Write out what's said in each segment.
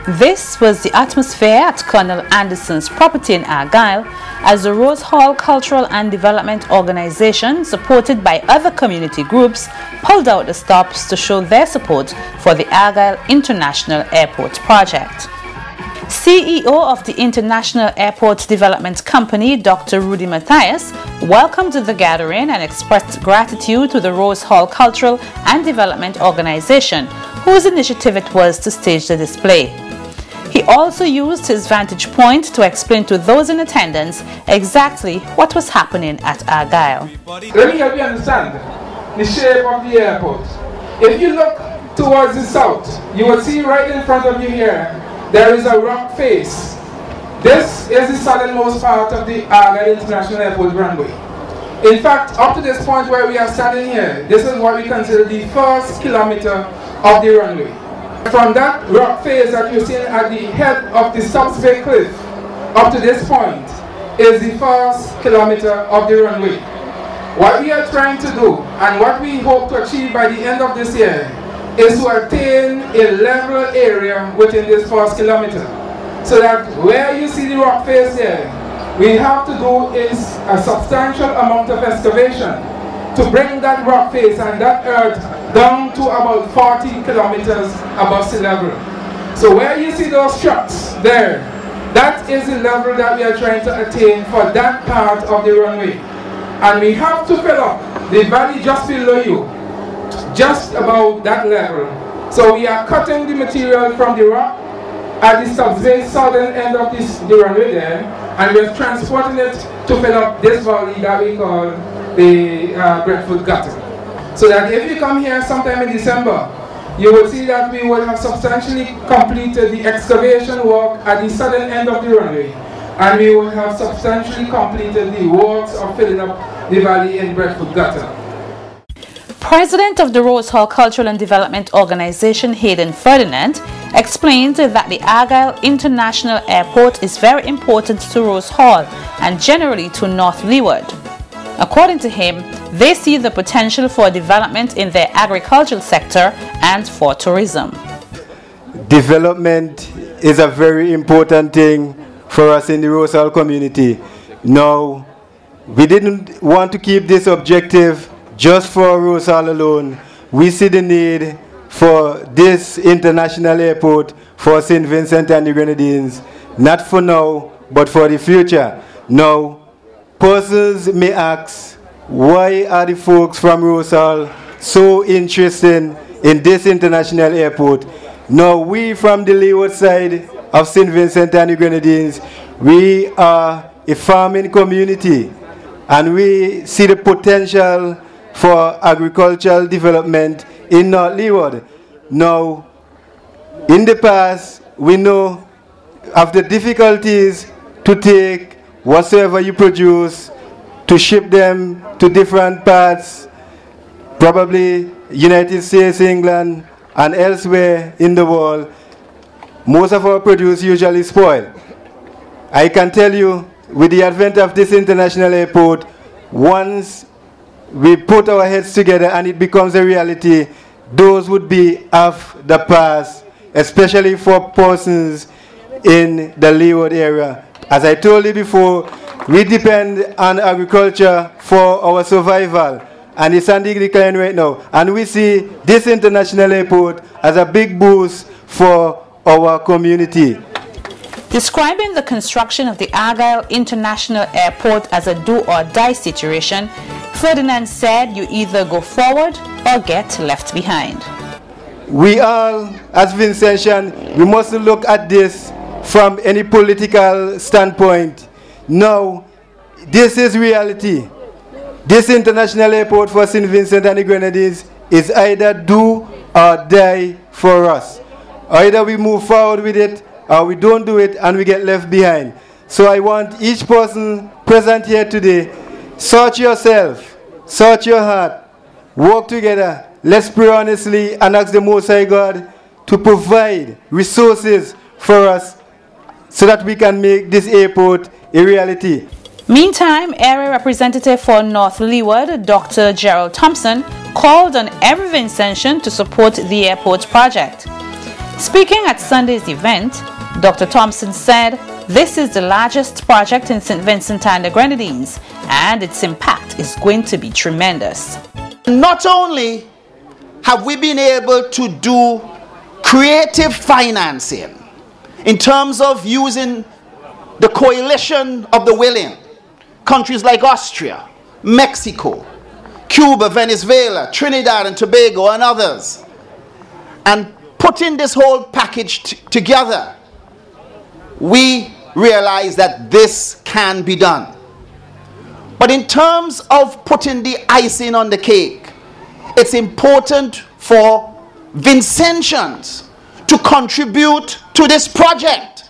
This was the atmosphere at Colonel Anderson's property in Argyle as the Rosehall Cultural and Development Organization, supported by other community groups, pulled out the stops to show their support for the Argyle International Airport project. CEO of the International Airport Development Company, Dr. Rudy Matthias, welcomed the gathering and expressed gratitude to the Rosehall Cultural and Development Organization, whose initiative it was to stage the display. He also used his vantage point to explain to those in attendance exactly what was happening at Argyle. Let me help you understand the shape of the airport. If you look towards the south, you will see right in front of you here, there is a rock face. This is the southernmost part of the Argyle International Airport runway. In fact, up to this point where we are standing here, this is what we consider the first kilometer of the runway. From that rock face that you're seeing at the head of the Stubbs Bay Cliff, up to this point, is the first kilometer of the runway. What we are trying to do, and what we hope to achieve by the end of this year, is to attain a level area within this first kilometer. So that where you see the rock face there, we have to do is a substantial amount of excavation to bring that rock face and that earth down to about 40 kilometers above sea level. So where you see those trucks there, that is the level that we are trying to attain for that part of the runway. And we have to fill up the valley just below you, just about that level. So we are cutting the material from the rock at the Stubbs Bay southern end of the runway there, and we're transporting it to fill up this valley that we call the Breadfruit Gutter. So that if you come here sometime in December, you will see that we will have substantially completed the excavation work at the southern end of the runway, and we will have substantially completed the works of filling up the valley in Breadfruit Gutter. President of the Rosehall Cultural and Development Organization, Hayden Ferdinand, explained that the Argyle International Airport is very important to Rosehall and generally to North Leeward. According to him, they see the potential for development in their agricultural sector and for tourism. Development is a very important thing for us in the Rosehall community. Now, we didn't want to keep this objective just for Rosehall alone. We see the need for this international airport for St. Vincent and the Grenadines, not for now, but for the future. Now, persons may ask, why are the folks from Rosehall so interested in this international airport? Now, we from the leeward side of St. Vincent and the Grenadines, we are a farming community, and we see the potential for agricultural development in North Leeward. Now, in the past, we know of the difficulties to take whatsoever you produce, to ship them to different parts, probably United States, England, and elsewhere in the world. Most of our produce usually spoil. I can tell you, with the advent of this international airport, once we put our heads together and it becomes a reality, those would be of the past, especially for persons in the Leeward area. As I told you before, we depend on agriculture for our survival, and it's on the decline right now. And we see this international airport as a big boost for our community. Describing the construction of the Argyle International Airport as a do-or-die situation, Ferdinand said you either go forward or get left behind. We all, as Vincentian, we must look at this from any political standpoint. Now, this is reality. This international airport for St. Vincent and the Grenadines is either do or die for us. Either we move forward with it or we don't do it and we get left behind. So I want each person present here today, search yourself, search your heart, work together. Let's pray honestly and ask the Most High God to provide resources for us so that we can make this airport a reality. Meantime, Area Representative for North Leeward, Dr. Gerald Thompson, called on every Vincentian to support the airport project. Speaking at Sunday's event, Dr. Thompson said this is the largest project in St. Vincent and the Grenadines, and its impact is going to be tremendous. Not only have we been able to do creative financing in terms of using the coalition of the willing, countries like Austria, Mexico, Cuba, Venezuela, Trinidad and Tobago and others, and putting this whole package together, we realize that this can be done. But in terms of putting the icing on the cake, it's important for Vincentians to contribute to this project.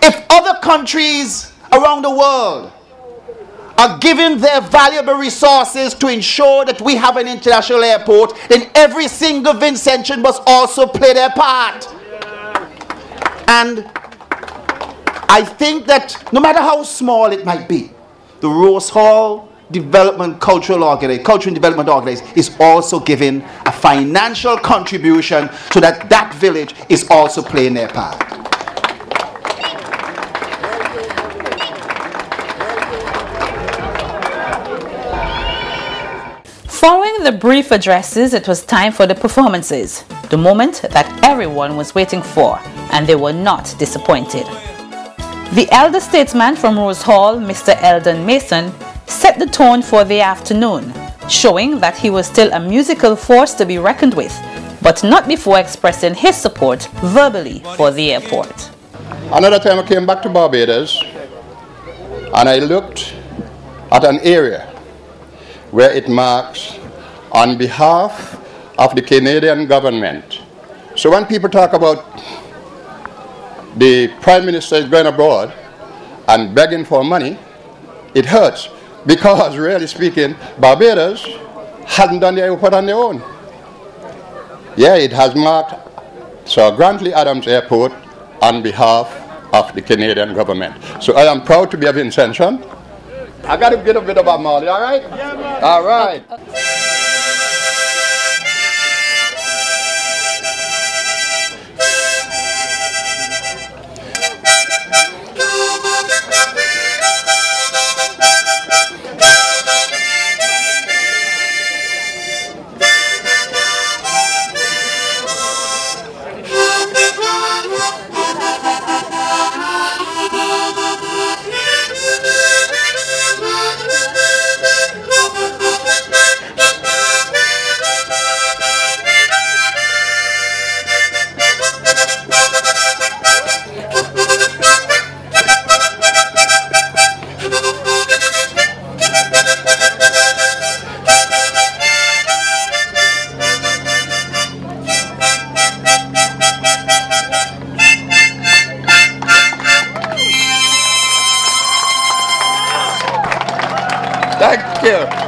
If other countries around the world are giving their valuable resources to ensure that we have an international airport, then every single Vincentian must also play their part. And I think that no matter how small it might be, the Rosehall Development Cultural and Development Organization is also giving a financial contribution so that that village is also playing their part. Following the brief addresses, it was time for the performances, the moment that everyone was waiting for, and they were not disappointed. The elder statesman from Rosehall, Mr. Eldon Mason, set the tone for the afternoon, showing that he was still a musical force to be reckoned with, but not before expressing his support verbally for the airport. Another time I came back to Barbados and I looked at an area where it marks on behalf of the Canadian government. So when people talk about the Prime Minister is going abroad and begging for money, it hurts, because really speaking, Barbados hasn't done the airport on their own. Yeah, it has marked Sir Grantley Adams Airport on behalf of the Canadian government. So I am proud to be a Vincentian. I got to get a bit about Mali, all right? Yeah, man. All right.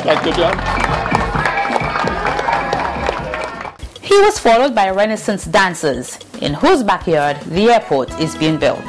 Thank you, John. He was followed by Renaissance dancers, in whose backyard the airport is being built.